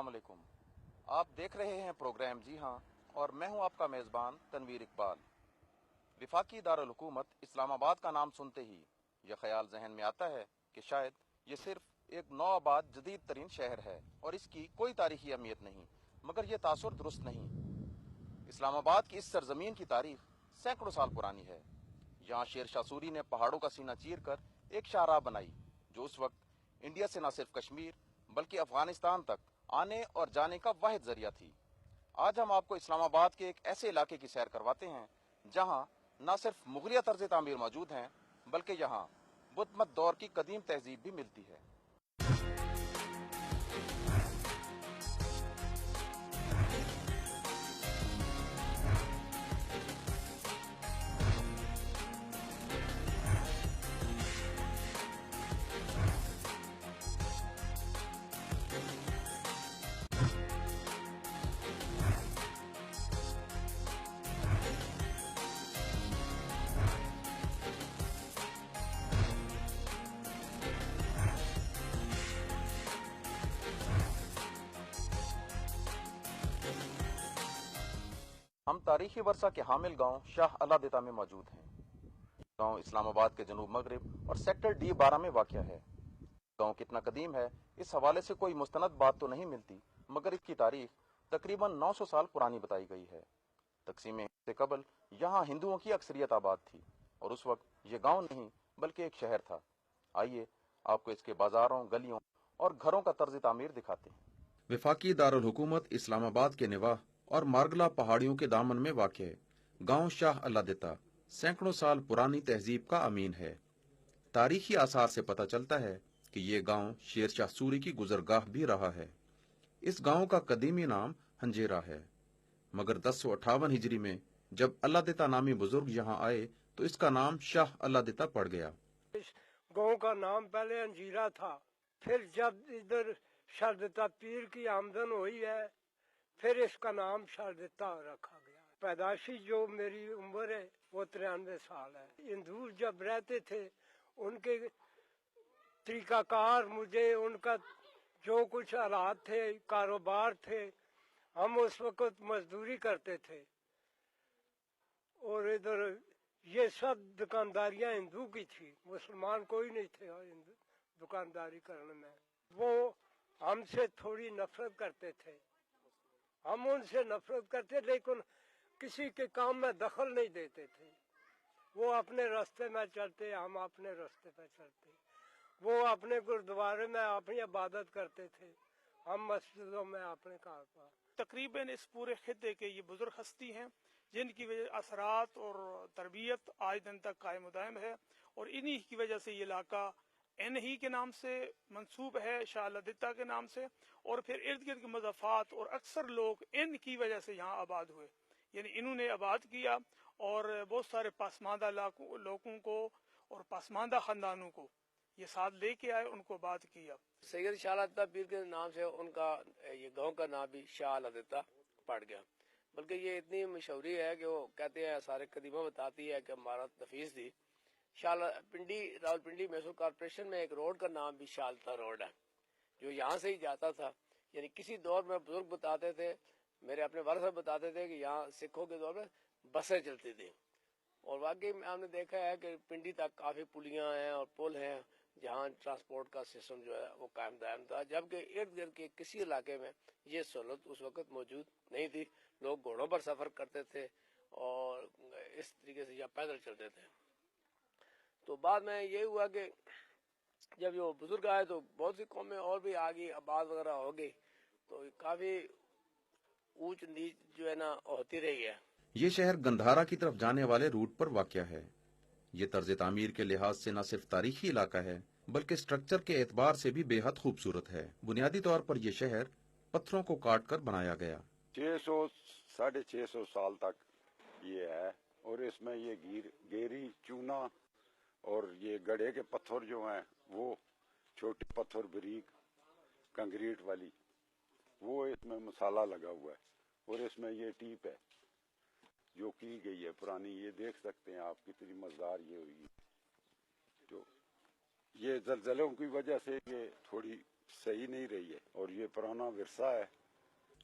अस्सलाम वालेकुम। आप देख रहे हैं प्रोग्राम जी हाँ, और मैं हूं आपका मेज़बान तनवीर इकबाल। वफाकी दारुल हुकूमत इस्लामाबाद का नाम सुनते ही यह ख्याल जहन में आता है कि शायद ये सिर्फ एक नौआबाद जदीद तरीन शहर है और इसकी कोई तारीखी अहमियत नहीं, मगर यह तासुर दुरुस्त नहीं। इस्लामाबाद की इस सरजमीन की तारीख सैकड़ों साल पुरानी है। यहाँ शेर शाह सूरी ने पहाड़ों का सीना चीर कर एक शाहराह बनाई जो उस वक्त इंडिया से न सिर्फ कश्मीर बल्कि अफगानिस्तान तक आने और जाने का वाहिद जरिया थी। आज हम आपको इस्लामाबाद के एक ऐसे इलाके की सैर करवाते हैं जहां न सिर्फ मुगलिया तर्ज तामीर मौजूद हैं बल्कि यहाँ बुद्ध मत दौर की कदीम तहजीब भी मिलती है। हम तारीखी वर्षा के हामिल गांव शाह अलादिता में मौजूद हैं। गांव इस्लामाबाद के जनूब मगरिब और सेक्टर D12 में वाक़या है। गांव कितना कदीम है इस हवाले से कोई मुस्तनद बात तो नहीं मिलती, मगर इसकी तारीख तकरीबन 900 साल पुरानी बताई गई है। तकसीम से कबल यहाँ हिंदुओं की अक्सरियत आबाद थी और उस वक्त ये गांव नहीं बल्कि एक शहर था। आइए आपको इसके बाजारों, गलियों और घरों का तर्ज तामीर दिखाते हैं। वफाकी दारुल हुकूमत इस्लामाबाद के निवाह और मार्गला पहाड़ियों के दामन में वाक़ गांव शाह अलादिता सैकड़ों साल पुरानी तहजीब का अमीन है। तारीखी आसार से पता चलता है कि ये गांव शेर शाह सूरी की गुजरगाह भी रहा है। इस गांव का कदीमी नाम हंजेरा है, मगर 1058 हिजरी में जब अलादिता नामी बुजुर्ग यहाँ आए तो इसका नाम शाह अलादिता पड़ गया। इस गांव का नाम पहले अंजीरा था, फिर जब इधर शारदता पीर की आमदन हुई है फिर इसका नाम शारदता रखा गया। पैदाशी जो मेरी उम्र है वो 93 साल है। हिंदू जब रहते थे उनके तरीकाकार, मुझे उनका जो कुछ हालात थे, कारोबार थे, हम उस वक्त मजदूरी करते थे और इधर ये सब दुकानदारियां हिंदू की थी, मुसलमान कोई नहीं थे दुकानदारी करने में। वो हमसे थोड़ी नफरत करते थे, हम उनसे नफरत करते लेकिन किसी के काम में दखल नहीं देते थे। वो अपने रास्ते में चलते, हम अपने रास्ते पे चलते। वो अपने गुरुद्वारे में अपनी इबादत करते थे, हम मस्जिदों में अपने कारोबार। तकरीबन इस पूरे खित्ते के ये बुजुर्ग हस्ती हैं जिनकी वजह असरात और तरबियत आज दिन तक कायम दायम है और इन्हीं की वजह से ये इलाका इन्हीं के नाम से मंसूब है, शाह अलादिता के नाम से, और फिर इर्द गिर्द के मज़ाफ़ात और अक्सर लोग इनकी वजह से यहाँ आबाद हुए, यानी इन्होंने आबाद किया और बहुत सारे पासमानदा लोगों को और पासमानदा ख़ानदानों को ये साथ लेके आए, उनको आबाद किया। सैयद शाह अलादिता पीर के नाम से उनका ये गांव का नाम भी शाह अलादिता पड़ गया। बल्कि ये इतनी मशहूरी है कि वो कहते हैं, सारे कदीमा बताती है कि हमारा तफीस थी। पिंडी रावलपिंडी मैसूर कॉर्पोरेशन में एक रोड का नाम भी शाह अलादिता रोड है जो यहाँ से ही जाता था। यानी किसी दौर में बुजुर्ग बताते थे, मेरे अपने वालिद साहब बताते थे कि यहाँ सिखों के दौर में बसें चलती थी और वाकई में हमने देखा है कि पिंडी तक काफी पुलियां हैं और पुल हैं जहाँ ट्रांसपोर्ट का सिस्टम जो है वो कायम दायम था, जबकि इर्द गिर्द के किसी इलाके में ये सहूलत उस वक्त मौजूद नहीं थी। लोग घोड़ों पर सफर करते थे और इस तरीके से या पैदल चलते थे। तो बाद में ये हुआ कि जब ये बुजुर्ग आए तो बहुत सी कौमें और भी आ गई, आबाद वगैरह हो गई, तो काफी ऊंच नीच जो है ना होती रही है। ये शहर गंधारा की तरफ जाने वाले रूट पर वाक़या है। ये तर्ज तामीर के लिहाज से न सिर्फ तारीखी इलाका है बल्कि स्ट्रक्चर के एतबार से भी बेहद खूबसूरत है। बुनियादी तौर पर यह शहर पत्थरों को काट कर बनाया गया। 600 650 साल तक ये है और इसमें ये गेरी, चूना और ये गड़े के पत्थर जो हैं वो छोटे पत्थर, बारीक कंक्रीट वाली, वो इसमें मसाला लगा हुआ है और इसमें ये टीप है जो की गई है पुरानी। ये देख सकते हैं आप कितनी मजेदार ये हुई। तो ये जलजलों की वजह से ये थोड़ी सही नहीं रही है और ये पुराना विरसा है।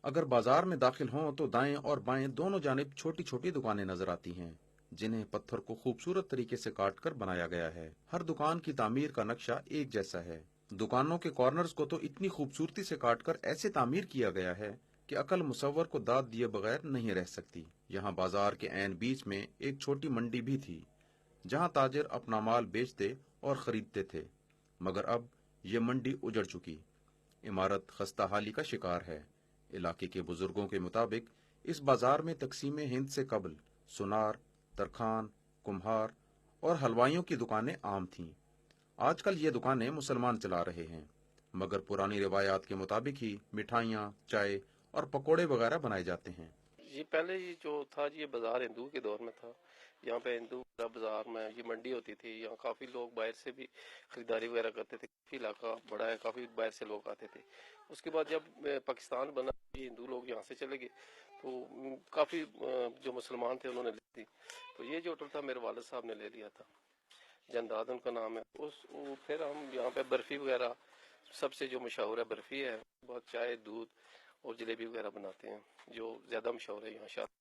अगर बाजार में दाखिल हों तो दाएं और बाएं दोनों जानिब छोटी छोटी दुकानें नजर आती हैं, जिन्हें पत्थर को खूबसूरत तरीके से काट कर बनाया गया है। हर दुकान की तामीर का नक्शा एक जैसा है। दुकानों के कॉर्नर्स को तो इतनी खूबसूरती से काटकर ऐसे तामीर किया गया है कि अकल मुसव्वर को दाद दिए बगैर नहीं रह सकती। यहाँ बाजार के ऐन बीच में एक छोटी मंडी भी थी, जहाँ ताजिर अपना माल बेचते और खरीदते थे, मगर अब ये मंडी उजड़ चुकी। इमारत खस्ता हाली का शिकार है। इलाके के बुजुर्गों के मुताबिक इस बाजार में तकसीम हिंद से कबल सुनार, तरखान, कुम्हार और हलवाइयों की दुकानें आम थीं। आजकल ये दुकानें मुसलमान चला रहे हैं, मगर पुरानी रिवायात के मुताबिक ही मिठाइयाँ, चाय और पकोड़े वगैरह बनाए जाते हैं। ये पहले ये जो था ये बाजार हिंदू के दौर में था। यहाँ पे हिंदू बाजार में ये मंडी होती थी। यहाँ काफी लोग बाहर से भी खरीदारी वगैरह करते थे। काफी इलाका बड़ा है, काफी बाहर से लोग आते थे। उसके बाद जब पाकिस्तान बना, ये हिंदू लोग यहाँ से चले गए, तो काफी जो मुसलमान थे उन्होंने ली थी। तो ये जो होटल था मेरे वालिद साहब ने ले लिया था, जंदाद उनका नाम है। फिर हम यहाँ पे बर्फी वगैरह, सबसे जो मशहूर है बर्फी है, बहुत चाय, दूध और जलेबी वगैरह बनाते हैं, जो ज्यादा मशहूर है यहाँ शादी।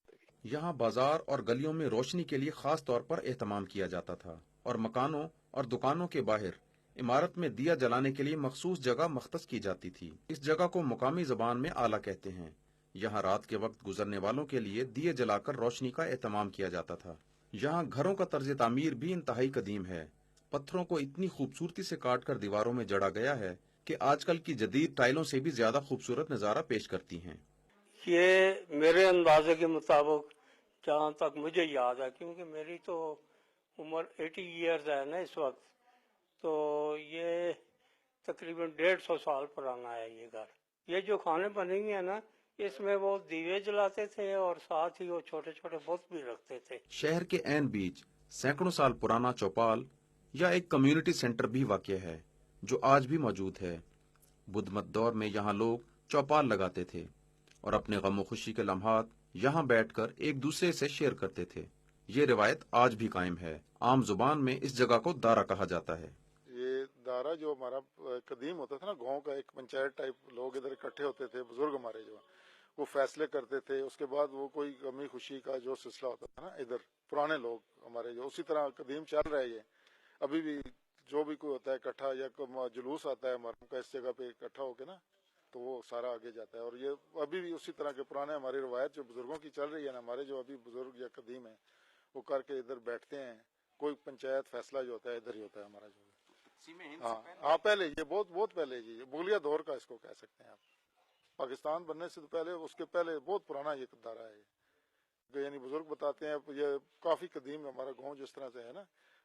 यहाँ बाजार और गलियों में रोशनी के लिए खास तौर पर एहतमाम किया जाता था और मकानों और दुकानों के बाहर इमारत में दिया जलाने के लिए मखसूस जगह मख्तस की जाती थी। इस जगह को मुकामी जबान में आला कहते हैं। यहाँ रात के वक्त गुजरने वालों के लिए दिए जलाकर रोशनी का एहतमाम किया जाता था। यहाँ घरों का तर्ज तामीर भी इंतहाई कदीम है। पत्थरों को इतनी खूबसूरती से काट कर दीवारों में जड़ा गया है कि आजकल की जदीद टाइलों से भी ज्यादा खूबसूरत नजारा पेश करती हैं। ये मेरे अंदाजे के मुताबिक जहाँ तक मुझे याद है, क्योंकि मेरी तो उम्र 80 इयर्स है ना इस वक्त, तो ये तकरीबन 150 साल पुराना है ये घर। ये जो खाने बनेंगे है ना, इसमें वो दीवे जलाते थे और साथ ही वो छोटे छोटे बुत भी रखते थे। शहर के ऐन बीच सैकड़ों साल पुराना चौपाल या एक कम्युनिटी सेंटर भी वाक़या है, जो आज भी मौजूद है। बुद्ध मत दौर में यहाँ लोग चौपाल लगाते थे और अपने गम खुशी के लम्हात यहाँ बैठकर एक दूसरे से शेयर करते थे। ये रिवायत आज भी कायम है। आम जुबान में इस जगह को दारा कहा जाता है। ये दारा जो हमारा कदीम होता था ना, गांव का एक पंचायत टाइप, लोग इधर इकट्ठे होते थे, बुजुर्ग हमारे जो वो फैसले करते थे। उसके बाद वो कोई गमी खुशी का जो सिलसिला होता था ना, इधर पुराने लोग हमारे जो उसी तरह कदीम चल रहा है। ये अभी भी जो भी कोई होता है इकट्ठा या जुलूस आता है हमारे का, इस जगह पे इकट्ठा होके ना, तो वो सारा आगे जाता है। और ये अभी भी उसी तरह के पुराने हमारी रवायत जो बुजुर्गों की चल रही है ना, हमारे जो अभी बुजुर्ग या कदीम है, वो करके इधर बैठते हैं। कोई पंचायत फैसला जो होता है इधर ही होता है हमारा जो। हाँ, पहले ये बहुत पहले जी, बुगलिया दौर का इसको कह सकते हैं आप। पाकिस्तान बनने से तो पहले, उसके पहले बहुत पुराना ये दारा है। यानी बुजुर्ग बताते हैं ये काफी कदीम हमारा गांव जिस तरह से है ना,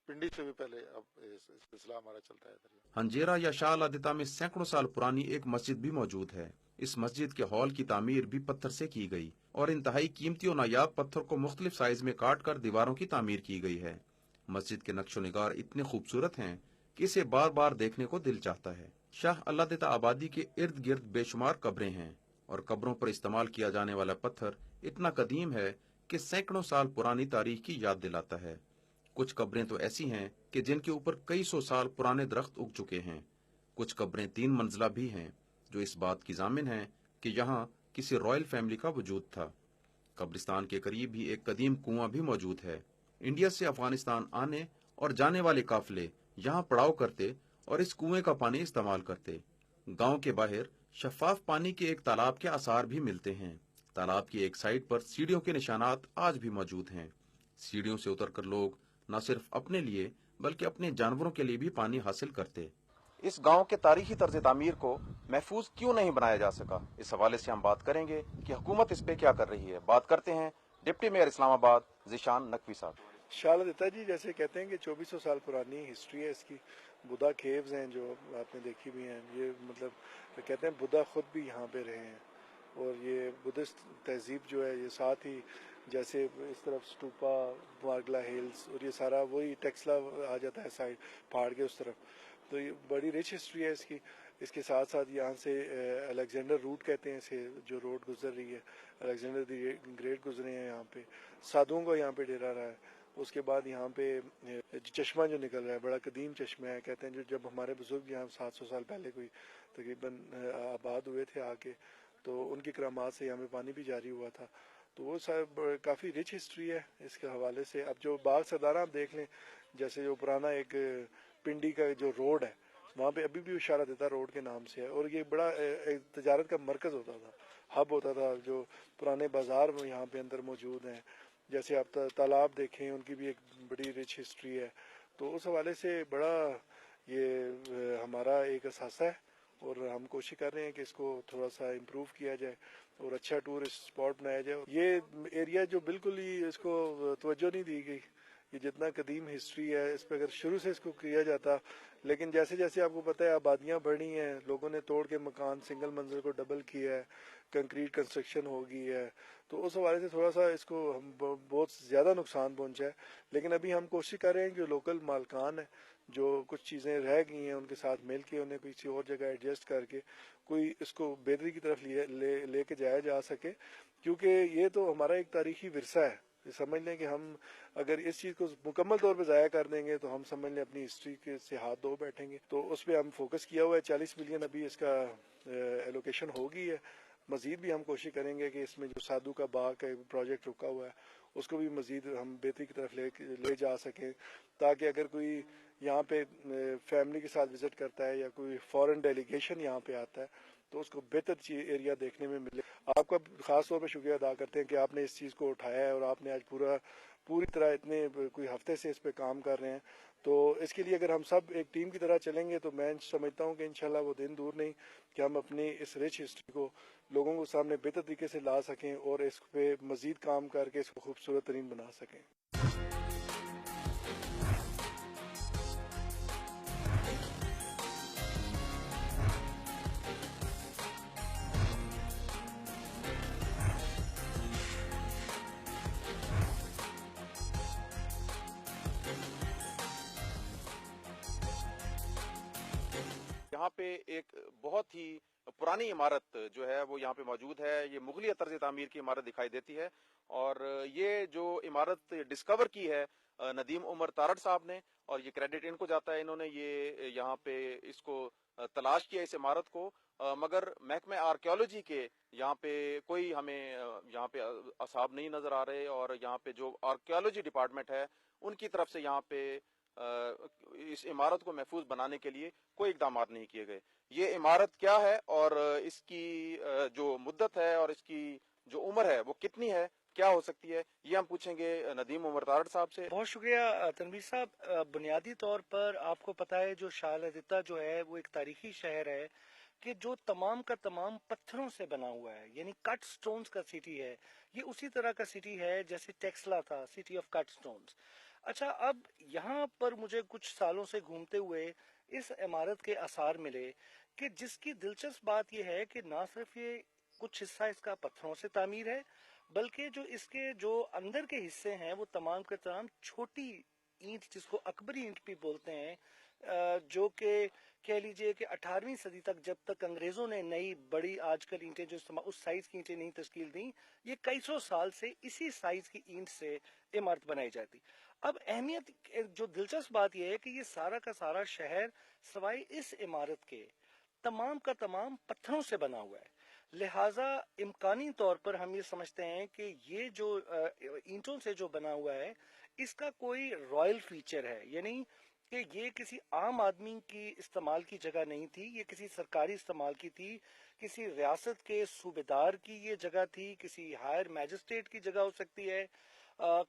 पिंडी से भी पहले अब सिलसिला हमारा चलता है इधर। हंजेरा या शाह अल-आदिता में सैकड़ों साल पुरानी एक मस्जिद भी मौजूद है। इस मस्जिद के हॉल की तामीर भी पत्थर से की गई और इंतहाई कीमती और नायाब पत्थर को मुख्तलिफ साइज में काट कर दीवारों की तामीर की गई है। मस्जिद के नक्शो निगार इतने खूबसूरत हैं कि इसे बार बार देखने को दिल चाहता है। शाह अल-आदिता आबादी के इर्द गिर्द बेशुमार कब्रें हैं और कब्रों पर इस्तेमाल किया जाने वाला पत्थर इतना कदीम है कि सैकड़ों साल पुरानी तारीख की याद दिलाता है। कुछ कब्रें तो ऐसी हैं कि जिनके ऊपर कई सौ साल पुराने दरख्त उग चुके हैं। कुछ कब्रें 3 मंजिला भी हैं, जो इस बात की जामिन है कि यहाँ किसी रॉयल फैमिली का वजूद था। कब्रिस्तान के करीब ही एक कदीम कुआं भी मौजूद है। इंडिया से अफगानिस्तान आने और जाने वाले काफिले यहाँ पड़ाव करते और इस कुएं का पानी इस्तेमाल करते। गांव के बाहर शफाफ पानी के एक तालाब के आसार भी मिलते हैं। तालाब की एक साइड पर सीढ़ियों के निशानात आज भी मौजूद हैं। सीढ़ियों से उतरकर लोग न सिर्फ अपने लिए बल्कि अपने जानवरों के लिए भी पानी हासिल करते। इस गांव के तारीखी तर्ज तामीर को महफूज क्यों नहीं बनाया जा सका, इस हवाले से हम बात करेंगे कि हुकूमत इस पे क्या कर रही है। बात करते हैं डिप्टी मेयर इस्लामाबाद जीशान नकवी साहब। शाह अल-आदिता जी, जैसे कहते हैं कि 2400 साल पुरानी हिस्ट्री है इसकी। बुद्धा केव्स हैं जो आपने देखी भी हैं। ये मतलब कहते हैं बुद्धा खुद भी यहाँ पे रहे हैं। और ये बुद्धिस्ट तहजीब जो है, ये साथ ही जैसे इस तरफ स्टूपा, मार्गला हिल्स और ये सारा वही टेक्सला आ जाता है साइड पहाड़ के उस तरफ। तो ये बड़ी रिच हिस्ट्री है इसकी। इसके साथ साथ यहाँ से अलेक्जेंडर रूट कहते हैं इसे, जो रोड गुजर रही है, अलेक्जेंडर द ग्रेट गुजरे हैं यहाँ पे। साधुओं का यहाँ पे डेरा रहा है। اس کے بعد یہاں پہ چشمہ جو نکل رہا ہے بڑا قدیم چشمہ ہے، کہتے ہیں جو جب ہمارے بزرگ یہاں 700 سال پہلے کوئی تقریباً آباد ہوئے تھے آ کے، تو ان کی کرامات سے یہاں پہ پانی بھی جاری ہوا تھا. تو وہ کافی رچ ہسٹری ہے اس کے حوالے سے. اب جو باغ سردارہ آپ دیکھ لیں، جیسے جو پرانا ایک پنڈی کا جو روڈ ہے وہاں پہ ابھی بھی اشارہ دیتا روڈ کے نام سے ہے، اور یہ بڑا ایک تجارت کا مرکز ہوتا تھا، ہب ہوتا تھا. جو پرانے بازار یہاں پہ اندر موجود ہیں، جیسے آپ تالاب دیکھیں ان کی بھی ایک بڑی رچ ہسٹری ہے. تو اس حوالے سے بڑا یہ ہمارا ایک اثاثہ ہے، اور ہم کوشش کر رہے ہیں کہ اس کو تھوڑا سا امپروو کیا جائے اور اچھا ٹورسٹ اسپاٹ بنایا جائے. یہ ایریا جو بالکل ہی اس کو توجہ نہیں دی گئی، یہ جتنا قدیم ہسٹری ہے اس پہ اگر شروع سے اس کو کیا جاتا، لیکن جیسے جیسے آپ کو پتہ ہے آبادیاں بڑھی ہیں، لوگوں نے توڑ کے مکان سنگل منزل کو ڈبل کیا ہے، کنکریٹ کنسٹرکشن ہو گئی ہے، تو اس حوالے سے تھوڑا سا اس کو ہم بہت زیادہ نقصان پہنچا ہے. لیکن ابھی ہم کوشش کر رہے ہیں کہ لوکل مالکان ہیں جو کچھ چیزیں رہ گئی ہیں ان کے ساتھ مل کے انہیں کسی اور جگہ ایڈجسٹ کر کے کوئی اس کو بہتری کی طرف لے کے جایا جا سکے، کیونکہ یہ تو ہمارا ایک تاریخی ورثہ ہے. سمجھ لیں کہ ہم اگر اس چیز کو مکمل طور پہ ضائع کر دیں گے تو ہم سمجھ لیں اپنی ہسٹری کے سے ہاتھ دھو بیٹھیں گے. تو اس پہ ہم فوکس کیا ہوا ہے. 40 ملین ابھی اس کا ایلوکیشن ہوگی ہے. مزید بھی ہم کوشش کریں گے کہ اس میں جو سادھو کا باغ کا پروجیکٹ رکا ہوا ہے اس کو بھی مزید ہم بہتری کی طرف لے جا سکیں، تاکہ اگر کوئی یہاں پہ فیملی کے ساتھ وزٹ کرتا ہے یا کوئی فورن ڈیلیگیشن یہاں پہ آتا ہے تو اس کو بہتر ایریا دیکھنے میں ملے. آپ کا خاص طور پہ شکریہ ادا کرتے ہیں کہ آپ نے اس چیز کو اٹھایا ہے اور آپ نے آج پوری طرح اتنے کوئی ہفتے سے اس پہ کام کر رہے ہیں. تو اس کے لیے اگر ہم سب ایک ٹیم کی طرح چلیں گے تو میں سمجھتا ہوں کہ انشاءاللہ وہ دن دور نہیں کہ ہم اپنی اس رچ ہسٹری کو لوگوں کو سامنے بہتر طریقے سے لا سکیں اور اس پہ مزید کام کر کے اس کو خوبصورت ترین بنا سکیں. یہاں پہ ایک بہت ہی پرانی عمارت جو ہے وہ یہاں پہ موجود ہے. یہ مغلیہ طرز تعمیر کی عمارت دکھائی دیتی ہے، اور یہ جو عمارت ڈسکور کی ہے ندیم عمر تارڑ صاحب نے، اور یہ کریڈٹ ان کو جاتا ہے. انہوں نے یہ یہاں پہ اس کو تلاش کیا اس عمارت کو، مگر محکمہ آرکیولوجی کے یہاں پہ کوئی ہمیں یہاں پہ اصحاب نہیں نظر آ رہے، اور یہاں پہ جو آرکیولوجی ڈپارٹمنٹ ہے ان کی طرف سے یہاں پہ اس عمارت کو محفوظ بنانے کے لیے کوئی اقدامات نہیں کیے گئے. یہ عمارت کیا ہے اور اس کی جو مدت ہے اور اس کی جو عمر ہے وہ کتنی ہے، کیا ہو سکتی ہے، یہ ہم پوچھیں گے ندیم عمر تارڑ صاحب سے. بہت شکریہ تنویر صاحب. بنیادی طور پر آپ کو پتا ہے جو شاہ لدیتہ جو ہے وہ ایک تاریخی شہر ہے کہ جو تمام کا تمام پتھروں سے بنا ہوا ہے، یعنی کٹ سٹونز کا سٹی ہے. یہ اسی طرح کا سٹی ہے جیسے ٹیکسلا تھا، سٹی آف کٹ سٹونز. اچھا، اب یہاں پر مجھے کچھ سالوں سے گھومتے ہوئے اس عمارت کے آثار ملے کہ جس کی دلچسپ بات یہ ہے کہ نہ صرف یہ کچھ حصہ اس کا پتھروں سے تعمیر ہے، بلکہ جو اس کے جو اندر کے حصے ہیں وہ تمام کے تمام چھوٹی اینٹ، جس کو اکبری اینٹ بھی بولتے ہیں، جو کہ کہہ لیجئے کہ 18ویں صدی تک، جب تک انگریزوں نے نئی بڑی آج کل اینٹیں جو اس سائز کی اینٹیں نہیں تشکیل دیں، یہ کئی سو سال سے اسی سائز کی اینٹ سے عمارت بنائی جاتی. اب اہمیت جو دلچسپ بات یہ ہے کہ یہ سارا کا سارا شہر سوائے اس عمارت کے تمام کا تمام پتھروں سے بنا ہوا ہے. لہٰذا امکانی طور پر ہم یہ سمجھتے ہیں کہ یہ جو اینٹوں سے جو بنا ہوا ہے اس کا کوئی رائل فیچر ہے، یعنی کہ یہ کسی عام آدمی کی استعمال کی جگہ نہیں تھی، یہ کسی سرکاری استعمال کی تھی، کسی ریاست کے صوبیدار کی یہ جگہ تھی، کسی ہائر میجسٹریٹ کی جگہ ہو سکتی ہے،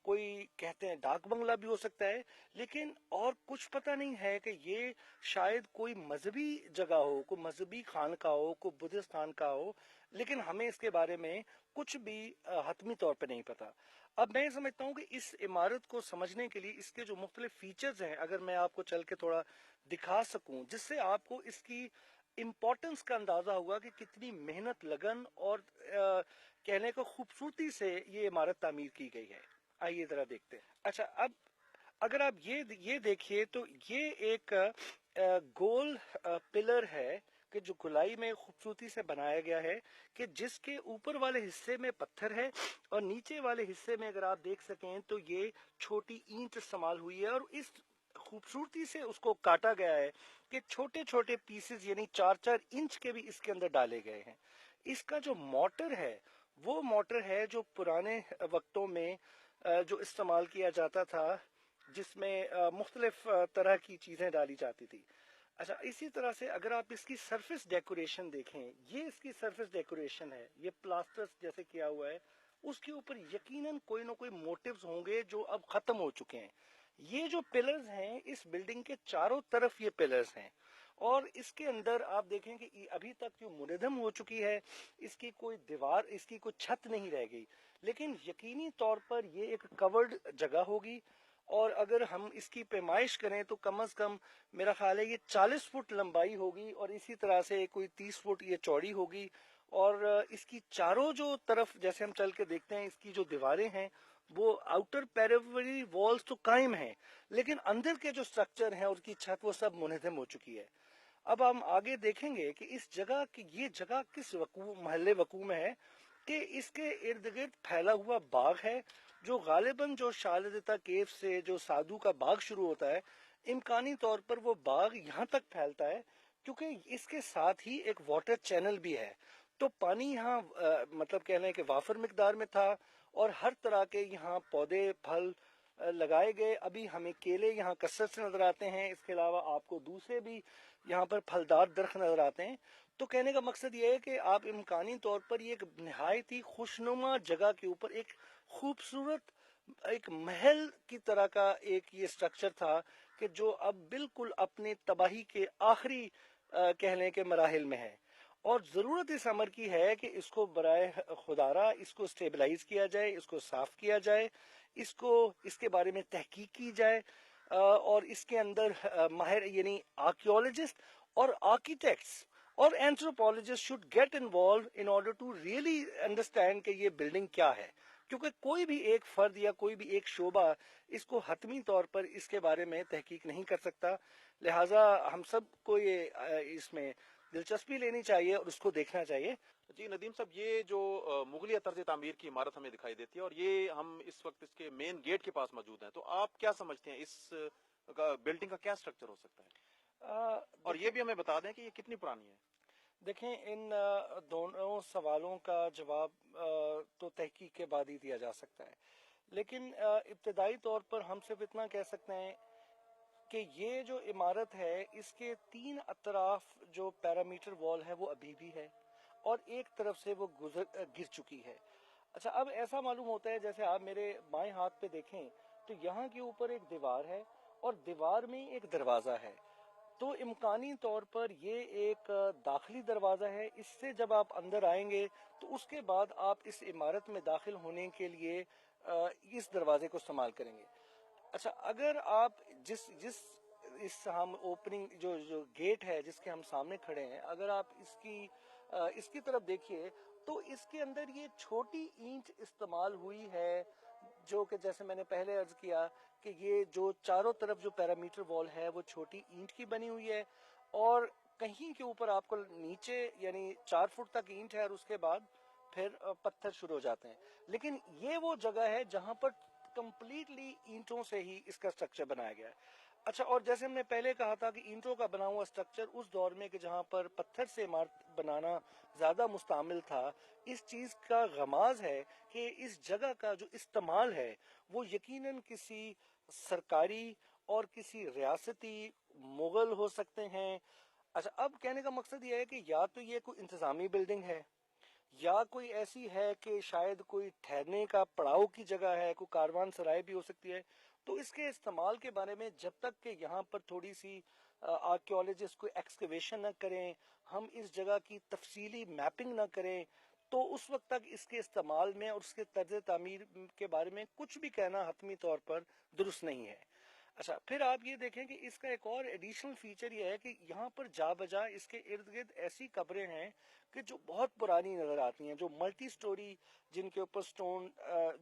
کوئی کہتے ہیں ڈاک بنگلہ بھی ہو سکتا ہے، لیکن اور کچھ پتہ نہیں ہے کہ یہ شاید کوئی مذہبی جگہ ہو، کوئی مذہبی خانقاہ ہو، کوئی بدھسٹ خانقاہ ہو، لیکن ہمیں اس کے بارے میں کچھ بھی حتمی طور پہ نہیں پتا. اب میں سمجھتا ہوں کہ اس عمارت کو سمجھنے کے لیے اس کے جو مختلف فیچرز ہیں اگر میں آپ کو چل کے تھوڑا دکھا سکوں، جس سے آپ کو اس کی امپورٹنس کا اندازہ ہوگا کہ کتنی محنت، لگن اور کہنے کو خوبصورتی سے یہ عمارت تعمیر کی گئی ہے. آئیے ذرا دیکھتے ہیں. اچھا، اب اگر آپ یہ دیکھیے تو یہ ایک گول پلر ہے کہ जो गुलाई में खूबसूरती से बनाया गया है कि जिसके ऊपर वाले हिस्से में पत्थर है और नीचे वाले हिस्से में अगर आप देख सकें तो ये छोटी ईंट इस्तेमाल हुई है और इस खूबसूरती से उसको काटा गया है कि छोटे छोटे पीसेस यानी 4-4 इंच के भी इसके अंदर डाले गए हैं। इसका जो मोटर है वो मोटर है जो पुराने वक्तों में जो इस्तेमाल किया जाता था, जिसमें मुख्तलिफ तरह की चीजें डाली जाती थी। अच्छा, इसी तरह से अगर आप इसकी सरफेस डेकोरेशन देखें, ये इसकी सरफेस डेकोरेशन है, ये प्लास्टर जैसे किया हुआ है, उसके ऊपर यकीनन कोई ना कोई मोटिव्स होंगे जो अब खत्म हो चुके हैं। ये जो पिलर्स हैं इस बिल्डिंग के चारों तरफ ये पिलर्स हैं और इसके अंदर आप देखें कि अभी तक जो मुनहदम हो चुकी है, इसकी कोई दीवार, इसकी कोई छत नहीं रह गई, लेकिन यकीनी तौर पर ये एक कवर्ड जगह होगी और अगर हम इसकी पैमाइश करें तो कम से कम मेरा ख्याल है ये 40 फुट लंबाई होगी और इसी तरह से कोई 30 फुट ये चौड़ी होगी और इसकी चारों जो तरफ जैसे हम चल के देखते हैं इसकी जो दीवारें हैं वो आउटर पेरिफेरी वॉल्स तो कायम हैं, लेकिन अंदर के जो स्ट्रक्चर हैं और उसकी छत वो सब मुनहदम हो चुकी है। अब हम आगे देखेंगे कि इस जगह की ये जगह किस महल्ले वकू में है कि इसके इर्द गिर्द फैला हुआ बाग है जो गालिबन जो शालदिता केव से जो साधु का बाग शुरू होता है, इम्कानी तौर पर वो बाग यहाँ तक फैलता है क्योंकि इसके साथ ही एक वाटर चैनल भी है। तो पानी यहाँ मतलब कह लें कि वाफर मिकदार में था और हर तरह के यहाँ पौधे फल लगाए गए। अभी हमें केले यहाँ कसरत से नजर आते हैं, इसके अलावा आपको दूसरे भी यहाँ पर फलदार दरख्त नजर आते हैं। तो कहने का मकसद ये है कि आप इम्कानी तौर पर ये एक निहायत ही खुशनुमा जगह के ऊपर एक खूबसूरत एक महल की तरह का एक ये स्ट्रक्चर था कि जो अब बिल्कुल अपने तबाही के आखिरी कह लें के मराहिल में है और जरूरत इस अमर की है कि इसको बराए खुदारा इसको स्टेबलाइज किया जाए, इसको साफ किया जाए, इसको इसके बारे में तहकीक की जाए और इसके अंदर माहिर यानी आर्कियोलॉजिस्ट और आर्किटेक्ट्स और anthropologist should get involve in order to really understand कि ये बिल्डिंग क्या है, क्योंकि कोई भी एक फर्द या कोई भी एक शोबा इसको हतमी तौर पर इसके बारे में तहकीक नहीं कर सकता। लिहाजा हम सब को ये इसमें दिलचस्पी लेनी चाहिए और उसको देखना चाहिए। जी नदीम साहब, ये जो मुगलिया तर्ज तामीर की इमारत हमें दिखाई देती है और ये हम इस वक्त इसके मेन गेट के पास मौजूद हैं, तो आप क्या समझते हैं इस बिल्डिंग का क्या स्ट्रक्चर हो सकता है? और ये भी हमें बता दें कि ये कितनी पुरानी है। देखें, इन दोनों सवालों का जवाब तो तहकीक के बाद ही दिया जा सकता है, लेकिन इब्तदाई तौर पर हम सिर्फ इतना कह सकते हैं कि ये जो इमारत है इसके 3 अतराफ जो पैरामीटर वॉल है वो अभी भी है और एक तरफ से वो गिर चुकी है। अच्छा, अब ऐसा मालूम होता है जैसे आप मेरे बाएं हाथ पे देखें तो यहाँ के ऊपर एक दीवार है और दीवार में एक दरवाजा है, तो इम्कानी तौर पर ये एक दाखिली दरवाजा है। इससे जब आप अंदर आएंगे तो उसके बाद आप इस इमारत में दाखिल होने के लिए इस दरवाजे को इस्तेमाल करेंगे। अच्छा, अगर आप जिस जिस इस हम ओपनिंग जो गेट है जिसके हम सामने खड़े हैं, अगर आप इसकी तरफ देखिए तो इसके अंदर ये छोटी ईंट इस्तेमाल हुई है जो कि जैसे मैंने पहले अर्ज किया कि ये जो चारों तरफ जो पैरामीटर वॉल है वो छोटी ईंट की बनी हुई है और कहीं के ऊपर आपको नीचे यानी 4 फुट तक ईंट है और उसके बाद फिर पत्थर शुरू हो जाते हैं। लेकिन ये वो जगह है जहां पर कंप्लीटली ईंटों से ही इसका स्ट्रक्चर बनाया गया है। अच्छा, और जैसे हमने पहले कहा था कि ईंटों का बना हुआ स्ट्रक्चर उस दौर में कि जहां पर पत्थर से इमारत बनाना ज्यादा मुस्तामिल था, इस चीज का गमाज है कि इस जगह का जो इस्तेमाल है वो यकीनन किसी सरकारी और किसी रियासती मुगल हो सकते हैं। अच्छा, अब कहने का मकसद ये है कि या तो ये कोई इंतजामी बिल्डिंग है या कोई ऐसी है कि शायद कोई ठहरने का पड़ाव की जगह है, कोई कारवान सराय भी हो सकती है। तो इसके इस्तेमाल के बारे में जब तक कि यहाँ पर थोड़ी सी आर्कियोलॉजिस्ट कोई एक्सकवेशन न करें, हम इस जगह की तफसीली मैपिंग न करें, तो उस वक्त तक इसके इस्तेमाल में और उसके तर्ज तामीर के बारे में कुछ भी कहना हतमी तौर पर दुरुस्त नहीं है। अच्छा, फिर आप ये देखें कि इसका एक और एडिशनल फीचर ये है कि यहाँ पर जा बजा इसके इर्द गिर्द ऐसी कब्रें हैं कि जो बहुत पुरानी नजर आती हैं, जो मल्टी स्टोरी जिनके ऊपर स्टोन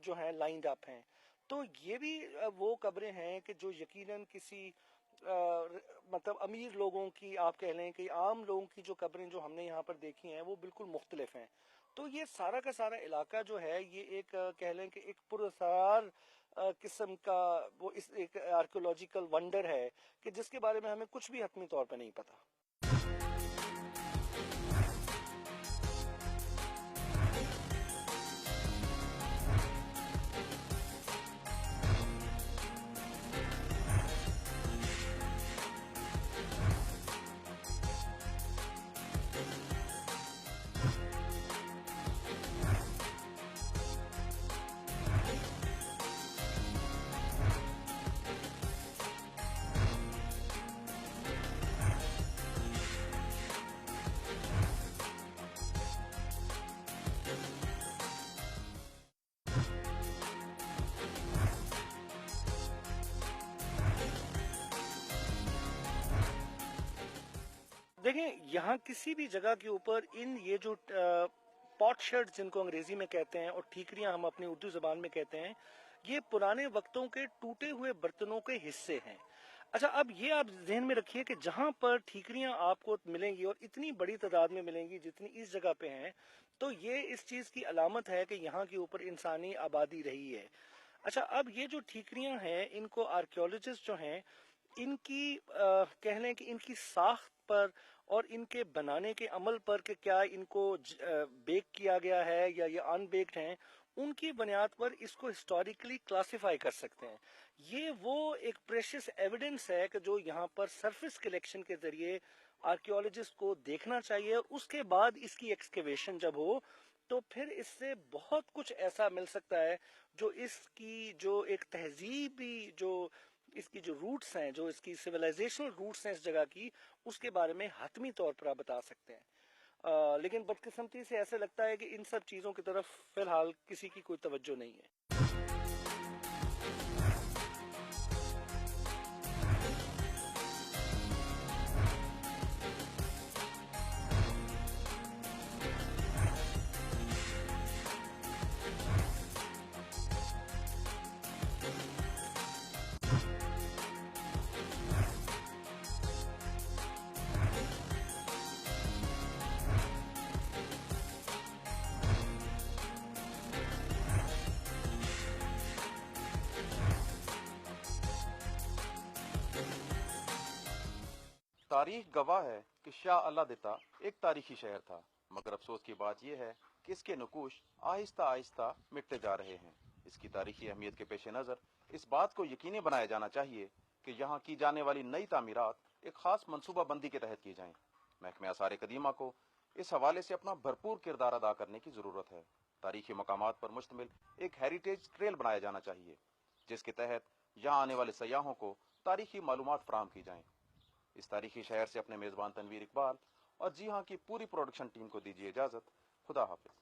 जो हैं लाइंड अप हैं। तो ये भी वो कब्रें हैं कि जो यकीनन किसी मतलब अमीर लोगों की, आप कह लें कि आम लोगों की जो कब्रें जो हमने यहाँ पर देखी हैं वो बिल्कुल मुख्तलिफ हैं। तो ये सारा का सारा इलाका जो है ये एक कह लें कि एक पुरअसरार किस्म का वो इस एक आर्कियोलॉजिकल वंडर है कि जिसके बारे में हमें कुछ भी हतमी तौर पर नहीं पता। देखें, यहाँ किसी भी जगह के ऊपर इन ये जो पॉट शर्ट जिनको अंग्रेजी में कहते हैं और ठीकरियां हम अपनी उर्दू जबान में कहते हैं, ये पुराने वक्तों के टूटे हुए बर्तनों के हिस्से हैं। अच्छा, अब ये आप ध्यान में रखिए कि जहाँ पर ठीकरियां आपको मिलेंगी और इतनी बड़ी तादाद में मिलेंगी जितनी इस जगह पे हैं, तो ये इस चीज़ की अलामत है कि यहाँ के ऊपर इंसानी आबादी रही है। अच्छा, अब ये जो ठीकरियां हैं, इनको आर्कियोलॉजिस्ट जो हैं, इनकी कह लें कि इनकी साख्त पर और इनके बनाने के अमल पर कि क्या इनको बेक किया गया है या ये अनबेक्ड हैं, उनकी बुनियाद पर इसको हिस्टोरिकली क्लासिफाई कर सकते हैं। ये वो एक प्रेशियस एविडेंस है कि जो यहाँ पर सरफेस कलेक्शन के जरिए आर्कियोलॉजिस्ट को देखना चाहिए, और उसके बाद इसकी एक्सकेवेशन जब हो तो फिर इससे बहुत कुछ ऐसा मिल सकता है जो इसकी जो एक तहजीबी जो इसकी जो रूट्स हैं, जो इसकी सिविलाइजेशनल रूट्स हैं इस जगह की, उसके बारे में हतमी तौर पर आप बता सकते हैं। लेकिन बदकिस्मती से ऐसे लगता है कि इन सब चीज़ों की तरफ फिलहाल किसी की कोई तवज्जो नहीं है। तारीख गवाह है कि शाह अल्लादिता एक तारीखी शहर था, मगर अफसोस की बात यह है कि इसके नकूश आहिस्ता आहिस्ता मिटते जा रहे हैं। इसकी तारीखी अहमियत के पेश नज़र इस बात को यकीनी बनाया जाना चाहिए कि यहाँ की जाने वाली नई तामीरात एक खास मनसूबा बंदी के तहत की जाएं। महकमे आसार कदीमा को इस हवाले से अपना भरपूर किरदार अदा करने की जरूरत है। तारीखी मकामात पर मुश्तमिल एक हेरिटेज ट्रेल बनाया जाना चाहिए, जिसके तहत यहाँ आने वाले सयाहों को तारीखी मालूमात फराहम की जाएं। इस तारीखी शहर से अपने मेजबान तनवीर इकबाल और जी हाँ की पूरी प्रोडक्शन टीम को दीजिए इजाजत। खुदा हाफिज।